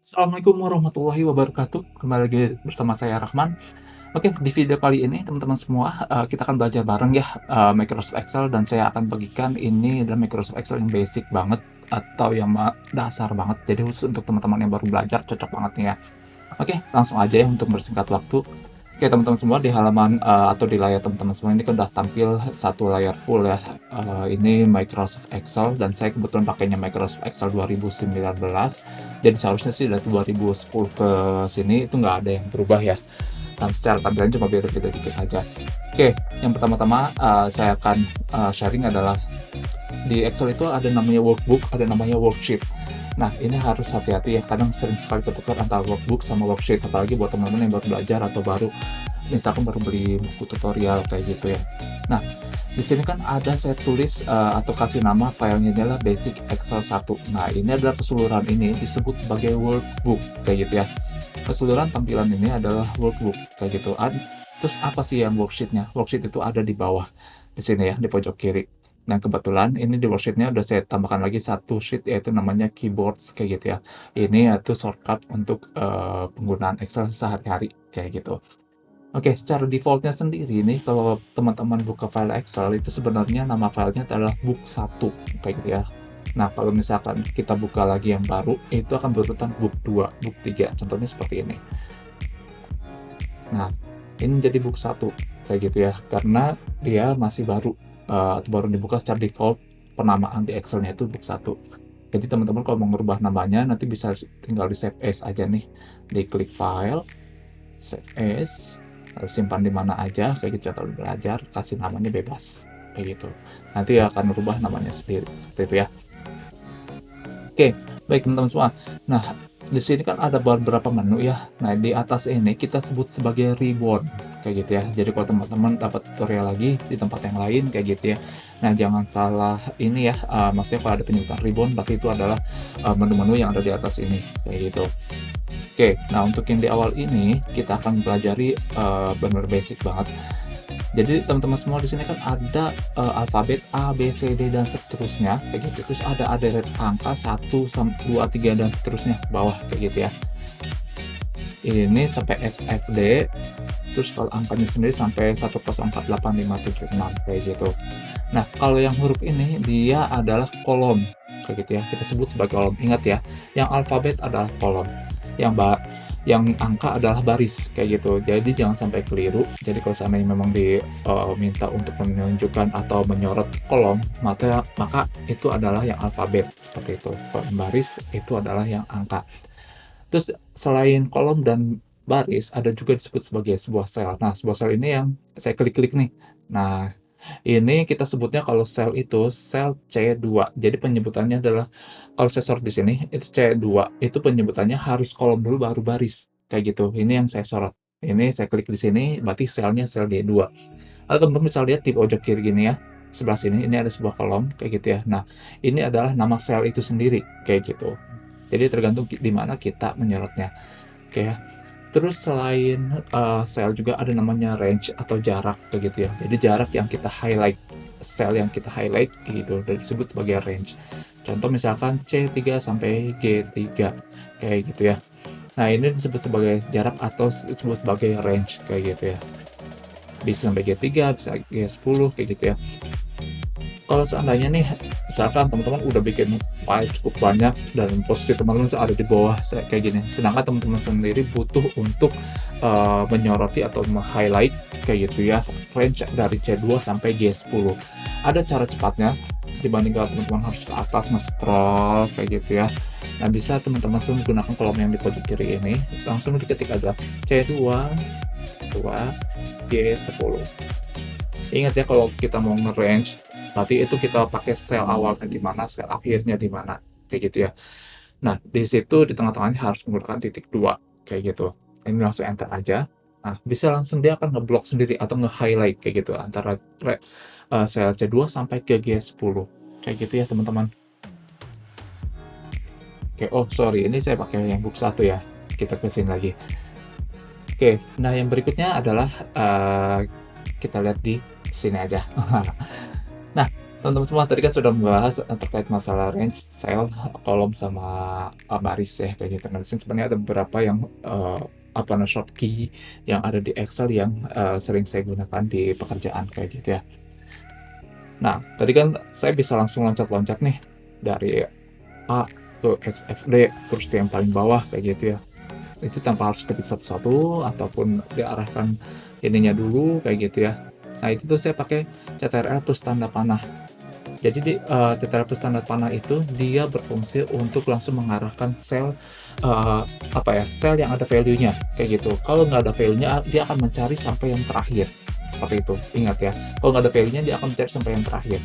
Assalamualaikum warahmatullahi wabarakatuh. Kembali lagi bersama saya Rahman. Oke, di video kali ini teman-teman semua, kita akan belajar bareng ya, Microsoft Excel dan saya akan bagikan ini adalah Microsoft Excel yang basic banget atau yang dasar banget. Jadi khusus untuk teman-teman yang baru belajar cocok banget nih ya. Oke, langsung aja ya untuk bersingkat waktu. Oke teman-teman semua, di halaman atau di layar teman-teman semua ini kan udah tampil satu layar full ya. Ini Microsoft Excel dan saya kebetulan pakainya Microsoft Excel 2019. Jadi seharusnya sih dari 2010 ke sini itu nggak ada yang berubah ya. Dan secara tampilan cuma beda-beda dikit aja. Oke, yang pertama-tama saya akan sharing adalah di Excel itu ada namanya workbook, ada namanya worksheet. Nah, ini harus hati-hati ya, kadang sering sekali ketukar antara workbook sama worksheet, apalagi buat teman-teman yang baru belajar atau baru misalkan baru beli buku tutorial kayak gitu ya. Nah, di sini kan ada saya tulis atau kasih nama filenya adalah basic Excel 1. Nah, ini adalah keseluruhan ini disebut sebagai workbook kayak gitu ya. Keseluruhan tampilan ini adalah workbook kayak gitu. Terus apa sih yang worksheetnya? Worksheet itu ada di bawah di sini ya, di pojok kiri. Nah, kebetulan ini di worksheet-nya udah saya tambahkan lagi satu sheet yaitu namanya keyboards kayak gitu ya. Ini yaitu shortcut untuk penggunaan Excel sehari-hari kayak gitu. Oke, secara default-nya sendiri nih kalau teman-teman buka file Excel itu sebenarnya nama filenya adalah book 1 kayak gitu ya. Nah, kalau misalkan kita buka lagi yang baru, itu akan berurutan book 2, book 3. Contohnya seperti ini. Nah, ini jadi book 1 kayak gitu ya, karena dia masih baru atau baru dibuka secara default penamaan di Excel-nya itu book 1. Jadi teman-teman kalau mau merubah namanya nanti bisa tinggal di save as aja nih. Diklik file, save as, lalu simpan di mana aja kayak gitu atau belajar, kasih namanya bebas kayak gitu. Nanti akan merubah namanya sendiri seperti itu ya. Oke, baik teman-teman semua. Nah, di sini kan ada beberapa menu ya. Nah, di atas ini kita sebut sebagai ribbon kayak gitu ya. Jadi kalau teman-teman dapat tutorial lagi di tempat yang lain kayak gitu ya. Nah, jangan salah ini ya. Maksudnya kalau ada penyebutan ribbon berarti itu adalah menu-menu yang ada di atas ini kayak gitu. Oke, nah untuk yang di awal ini kita akan pelajari benar basic banget. Jadi teman-teman semua di sini kan ada alfabet A, B, C, D dan seterusnya kayak gitu. Terus ada deret angka 1 2, 3 dan seterusnya ke bawah kayak gitu ya. Ini sampai X, F, D. Terus kalau angkanya sendiri sampai 1048576 kayak gitu. Nah, kalau yang huruf ini dia adalah kolom kayak gitu ya. Kita sebut sebagai kolom. Ingat ya, yang alfabet adalah kolom. Yang yang angka adalah baris kayak gitu. Jadi jangan sampai keliru. Jadi kalau seandainya memang diminta untuk menunjukkan atau menyorot kolom, maka itu adalah yang alfabet seperti itu. Kalau baris itu adalah yang angka. Terus selain kolom dan baris ada juga disebut sebagai sebuah sel. Nah, sebuah sel ini yang saya klik-klik nih. Nah, ini kita sebutnya kalau sel itu sel C2. Jadi penyebutannya adalah kalau saya sorot di sini itu C2 itu penyebutannya harus kolom dulu baru baris kayak gitu. Ini yang saya sorot. Ini saya klik di sini berarti selnya sel D2. Atau teman-teman bisa lihat di pojok kiri gini ya. Sebelah sini ini ada sebuah kolom kayak gitu ya. Nah, ini adalah nama sel itu sendiri kayak gitu. Jadi tergantung di mana kita menyorotnya. Oke ya. Terus selain sel juga ada namanya range atau jarak kayak gitu ya. Jadi jarak yang kita highlight, sel yang kita highlight gitu dan disebut sebagai range. Contoh misalkan C3 sampai G3 kayak gitu ya. Nah, ini disebut sebagai jarak atau disebut sebagai range kayak gitu ya. Bisa sampai G3, bisa G10 kayak gitu ya. Kalau seandainya nih, misalkan teman-teman udah bikin file cukup banyak dan posisi teman-teman ada di bawah kayak gini, sedangkan teman-teman sendiri butuh untuk menyoroti atau highlight kayak gitu ya, range dari C2 sampai G10. Ada cara cepatnya dibanding kalau teman-teman harus ke atas nge-scroll kayak gitu ya. Nah, bisa teman-teman langsung menggunakan kolom yang di pojok kiri ini, langsung diketik aja C2, 2, G10. Ingat ya kalau kita mau nge-range berarti itu kita pakai sel awalnya di mana, sel akhirnya di mana, kayak gitu ya. Nah, di situ di tengah-tengahnya harus menggunakan titik 2 kayak gitu. Ini langsung enter aja. Nah, bisa langsung dia akan ngeblok sendiri atau nge-highlight kayak gitu antara sel C2 sampai ke G10. Kayak gitu ya, teman-teman. Oke, oh sorry, ini saya pakai yang book 1 ya. Kita ke sini lagi. Oke, nah yang berikutnya adalah kita lihat di sini aja. Nah, Teman-teman semua tadi kan sudah membahas, terkait masalah range, cell, kolom, sama, baris ya, kayak gitu. Nah, di sini sebenarnya ada beberapa yang, shortkey yang ada di Excel yang, sering saya gunakan di pekerjaan, kayak gitu ya. Nah, tadi kan saya bisa langsung loncat-loncat nih, dari A ke XFD, terus ke yang paling bawah, kayak gitu ya. Itu tanpa harus ketik satu-satu, ataupun diarahkan ininya dulu, kayak gitu ya. Nah, itu tuh saya pakai CTRL plus tanda panah. Jadi CTRL plus tanda panah itu dia berfungsi untuk langsung mengarahkan sel, eee, sel yang ada value-nya, kayak gitu. Kalau nggak ada value-nya, dia akan mencari sampai yang terakhir, seperti itu. Ingat ya, kalau nggak ada value-nya, dia akan mencari sampai yang terakhir.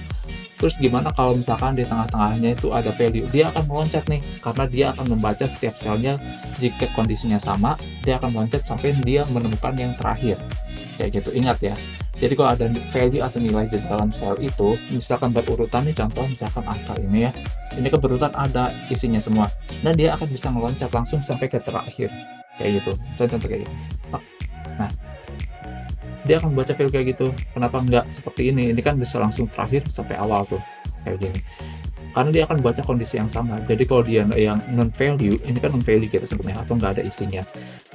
Terus gimana kalau misalkan di tengah-tengahnya itu ada value, dia akan meloncat nih, karena dia akan membaca setiap selnya. Jika kondisinya sama, dia akan meloncat sampai dia menemukan yang terakhir, kayak gitu. Ingat ya, jadi kalau ada value atau nilai di dalam sel itu, misalkan berurutan nih, contoh misalkan angka ini ya, ini kan berurutan ada isinya semua. Nah, dia akan bisa meloncat langsung sampai ke terakhir, kayak gitu. Misalnya contoh kayak gitu. Nah, dia akan baca value kayak gitu. Kenapa nggak seperti ini? Ini kan bisa langsung terakhir sampai awal tuh, kayak gini. Karena dia akan baca kondisi yang sama. Jadi kalau dia yang non value, ini kan non value kita sebutnya, atau nggak ada isinya,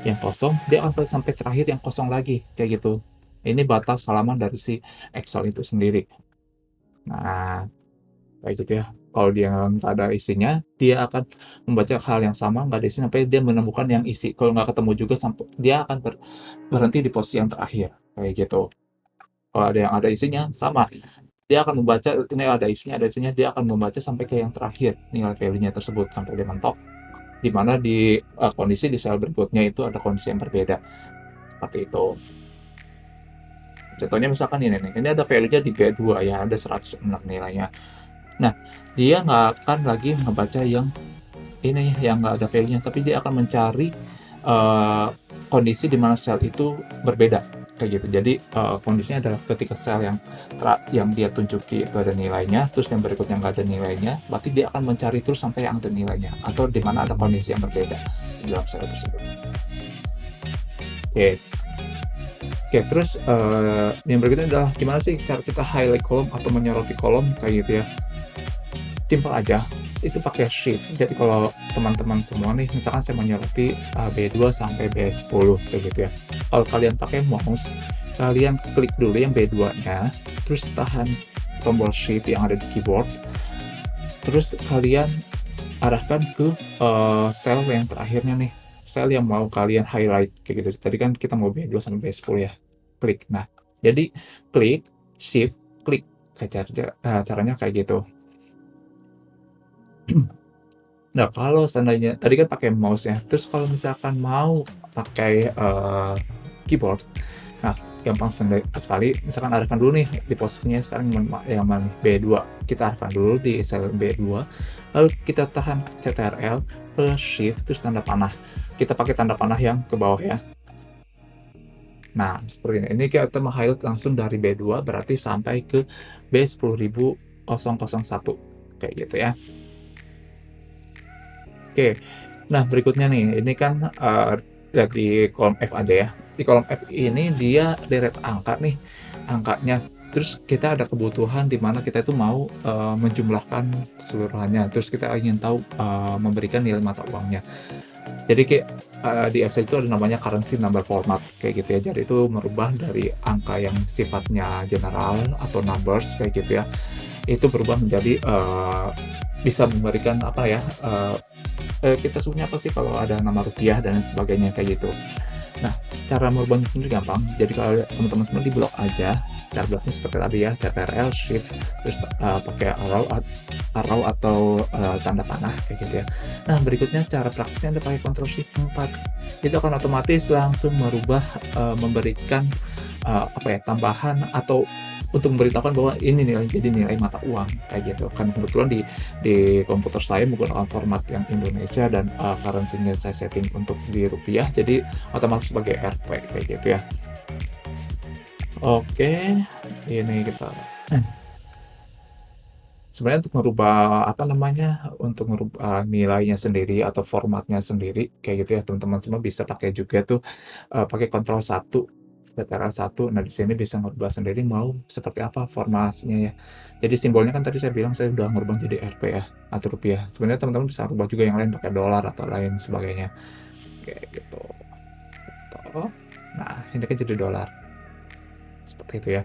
yang kosong, dia akan sampai terakhir yang kosong lagi, kayak gitu. Ini batas halaman dari si Excel itu sendiri. Nah, kayak gitu ya. Kalau dia nggak ada isinya, dia akan membaca hal yang sama, nggak ada isinya, sampai dia menemukan yang isi. Kalau nggak ketemu juga, sampai dia akan berhenti di posisi yang terakhir, kayak gitu. Kalau ada yang ada isinya, sama. Dia akan membaca, ini ada isinya, dia akan membaca sampai ke yang terakhir, nilai value-nya tersebut, sampai dia mentok, di mana di, kondisi di sel berikutnya itu ada kondisi yang berbeda, seperti itu. Contohnya misalkan ini ada value-nya di B2 ya, ada 106 nilainya. Nah, dia nggak akan lagi ngebaca yang ini, yang nggak ada value-nya, tapi dia akan mencari, eee, kondisi di mana sel itu berbeda, kayak gitu. Jadi, kondisinya adalah ketika sel yang dia tunjuki itu ada nilainya, terus yang berikutnya nggak ada nilainya, berarti dia akan mencari terus sampai yang ada nilainya, atau di mana ada kondisi yang berbeda di dalam sel tersebut. Oke. Oke, terus, yang berikutnya adalah gimana sih cara kita highlight kolom atau menyoroti kolom, kayak gitu ya. Simpel aja, itu pakai shift. Jadi kalau teman-teman semua nih, misalkan saya menyoroti, B2 sampai B10 kayak gitu ya. Kalau kalian pakai mouse, kalian klik dulu yang B2-nya, terus tahan tombol shift yang ada di keyboard, terus kalian arahkan ke, sel yang terakhirnya nih, sel yang mau kalian highlight kayak gitu. Tadi kan kita mau B2 sampai B10 ya, klik. Nah, jadi klik, shift, klik, caranya kayak gitu. Nah, kalau seandainya tadi kan pakai mouse ya, terus kalau misalkan mau pakai, keyboard, nah gampang sekali, misalkan arahkan dulu nih di posisinya sekarang yang mana nih, B2. Kita arahkan dulu di sel B2, lalu kita tahan CTRL plus shift terus tanda panah. Kita pakai tanda panah yang ke bawah ya. Nah, seperti ini. Ini kita meng-highlight langsung dari B2 berarti sampai ke B10.001 kayak gitu ya. Oke. Nah, berikutnya nih, ini kan, lihat di kolom F aja ya. Di kolom F ini dia deret angka nih, angkanya. Terus kita ada kebutuhan di mana kita itu mau, menjumlahkan keseluruhannya, terus kita ingin tahu, memberikan nilai mata uangnya. Jadi kayak, di Excel itu ada namanya currency number format, kayak gitu ya. Jadi itu merubah dari angka yang sifatnya general atau numbers, kayak gitu ya, itu berubah menjadi, bisa memberikan apa ya, kita sebutnya apa sih kalau ada nama rupiah dan lain sebagainya, kayak gitu. Nah, cara merubahnya sendiri gampang. Jadi kalau teman-teman semua di blok aja, cara bloknya seperti tadi ya, CTRL, Shift, terus, pakai arrow atau, tanda panah kayak gitu ya. Nah, berikutnya cara praktisnya Anda pakai Ctrl Shift 4. Itu akan otomatis langsung merubah, memberikan, tambahan atau untuk memberitahukan bahwa ini nilai jadi nilai mata uang, kayak gitu. Kan kebetulan di komputer saya menggunakan format yang Indonesia dan, currency-nya saya setting untuk di rupiah, jadi otomatis sebagai Rp kayak gitu ya. Oke, ini kita sebenarnya untuk merubah untuk merubah nilainya sendiri atau formatnya sendiri kayak gitu ya, teman-teman semua bisa pakai juga tuh, pakai Ctrl 1. BTRA1. Nah, di sini bisa ngerubah sendiri mau seperti apa formasinya ya. Jadi simbolnya kan tadi saya bilang saya udah ngerubah jadi Rp ya, atau rupiah. Sebenarnya teman-teman bisa rubah juga yang lain pakai dolar atau lain sebagainya. Kayak gitu. Tuh. Nah, ini kan jadi dolar. Seperti itu ya.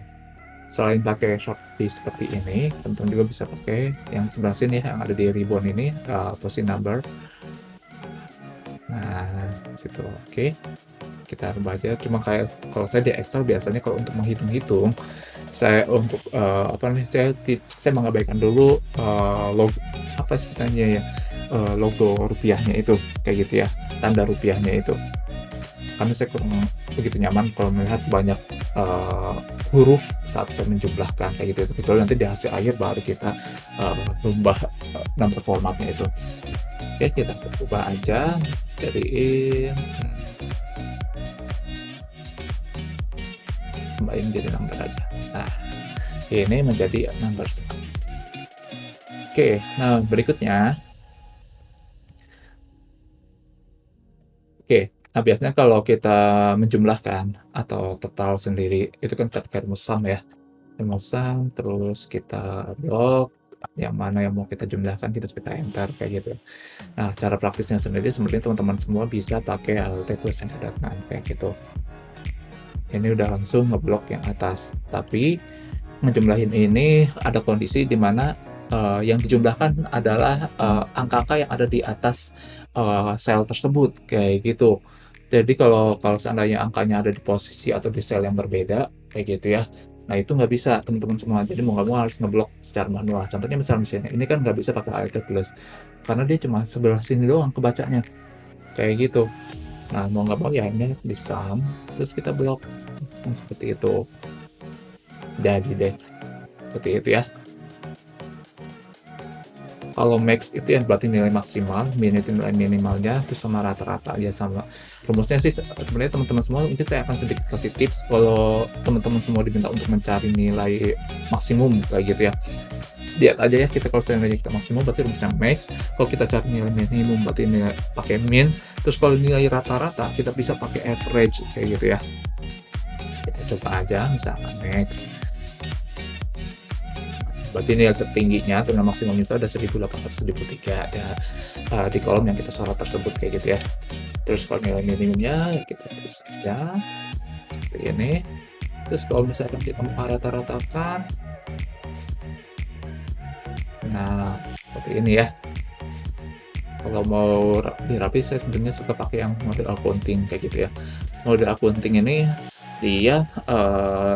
Selain pakai Shopee seperti ini, teman-teman juga bisa pakai yang sebelah sini ya, yang ada di ribbon ini, posting number. Nah, situ. Oke. Kita rubah aja. Cuma kayak kalau saya di Excel biasanya kalau untuk menghitung-hitung, saya untuk apa nih, saya mengabaikan dulu logo apa sebutannya ya, logo rupiahnya itu, kayak gitu ya, tanda rupiahnya itu. Karena saya kurang begitu nyaman kalau melihat banyak huruf saat saya menjumlahkan kayak gitu, kecuali nanti di hasil akhir baru kita rubah number formatnya itu. Oke, kita ubah aja jadiin tambahin jadi number aja. Nah, ini menjadi numbers. Oke, nah berikutnya. Oke, nah biasanya kalau kita menjumlahkan atau total sendiri itu kan pakai rumus sum ya. Rumus sum, terus kita blok yang mana yang mau kita jumlahkan, kita enter kayak gitu. Nah, cara praktisnya sendiri sebenarnya teman-teman semua bisa pakai ALT plus yang kedatangan kayak gitu. Ini udah langsung ngeblok yang atas, tapi ngejumlahin ini ada kondisi di mana yang dijumlahkan adalah angka-angka yang ada di atas sel tersebut kayak gitu. Jadi kalau kalau seandainya angkanya ada di posisi atau di sel yang berbeda kayak gitu ya, nah itu nggak bisa teman-teman semua. Jadi mau nggak mau harus ngeblok secara manual. Contohnya misalnya ini kan nggak bisa pakai Alt plus karena dia cuma sebelah sini doang kebacanya kayak gitu. Nah mau nggak mau ya ini di sum terus kita blok seperti itu. Jadi deh seperti itu ya. Kalau max itu ya berarti nilai maksimal, min itu nilai minimalnya, terus sama rata-rata ya sama. Rumusnya sih sebenarnya teman-teman semua mungkin saya akan sedikit kasih tips kalau teman-teman semua diminta untuk mencari nilai maksimum kayak gitu ya. Lihat aja ya kita kalau nilai kita maksimum berarti rumusnya max, kalau kita cari nilai minimum berarti nilai pakai min, terus kalau nilai rata-rata kita bisa pakai average kayak gitu ya. Kita coba aja misalkan max. Berarti nilai tertingginya atau nilai maksimum itu ada 1873 ya, di kolom yang kita sorot tersebut kayak gitu ya. Terus kalau nilai minimumnya kita tulis aja seperti ini. Terus kalau misalkan kita mau rata-ratakan, nah seperti ini ya. Kalau mau dirapi saya sebenarnya suka pakai yang model accounting kayak gitu ya. Model accounting ini dia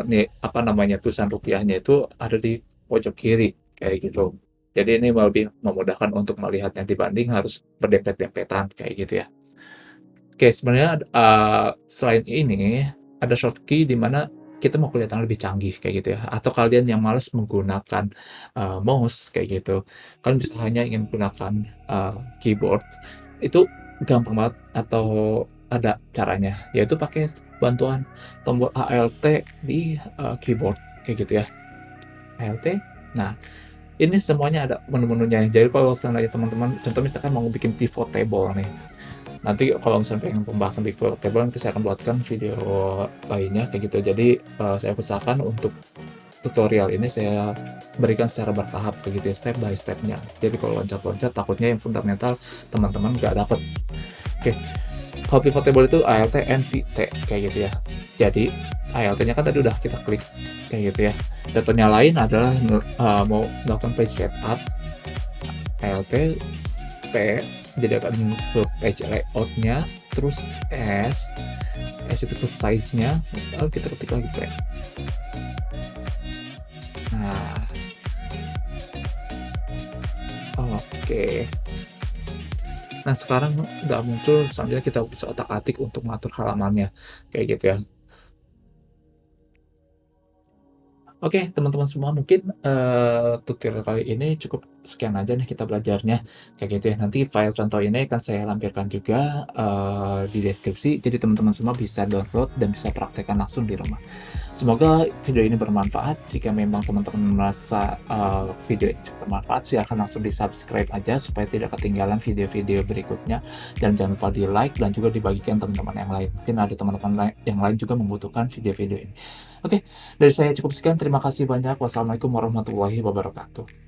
nih apa namanya, tulisan rupiahnya itu ada di pojok kiri kayak gitu. Jadi ini lebih memudahkan untuk melihatnya dibanding harus berdempet-dempetan kayak gitu ya. Oke, sebenarnya selain ini ada shortcut di mana kita mau kelihatan lebih canggih kayak gitu ya. Atau kalian yang males menggunakan mouse kayak gitu, kalian bisa hanya ingin menggunakan keyboard itu gampang banget atau ada caranya, yaitu pakai bantuan tombol ALT di keyboard kayak gitu ya. ALT. Nah, ini semuanya ada menu-menunya. Jadi kalau seandainya teman-teman contoh misalkan mau bikin pivot table nih. Nanti kalau misalnya pengen pembahasan pivot table nanti saya akan buatkan video lainnya kayak gitu. Jadi saya usahakan untuk tutorial ini saya berikan secara bertahap kayak gitu ya, step by stepnya. Jadi kalau loncat-loncat takutnya yang fundamental teman-teman nggak dapet. Oke, kalau pivot table itu ALT NVT kayak gitu ya. Jadi ALT-nya kan tadi udah kita klik kayak gitu ya. Datanya lain adalah mau melakukan page setup, ALT P, jadi akan ke page layout-nya, terus S itu ke size-nya, lalu kita ketik lagi P. Nah, oke. Nah sekarang udah muncul, selanjutnya kita bisa otak-atik untuk mengatur halamannya kayak gitu ya. Oke, teman-teman semua mungkin tutorial kali ini cukup sekian aja nih kita belajarnya kayak gitu ya. Nanti file contoh ini akan saya lampirkan juga di deskripsi, jadi teman-teman semua bisa download dan bisa praktekkan langsung di rumah. Semoga video ini bermanfaat. Jika memang teman-teman merasa, video ini cukup bermanfaat, silahkan langsung di-subscribe aja supaya tidak ketinggalan video-video berikutnya, dan jangan lupa di-like dan juga dibagikan teman-teman yang lain. Mungkin ada teman-teman yang lain juga membutuhkan video-video ini. Oke, dari saya cukup sekian, terima kasih banyak. Wassalamualaikum warahmatullahi wabarakatuh.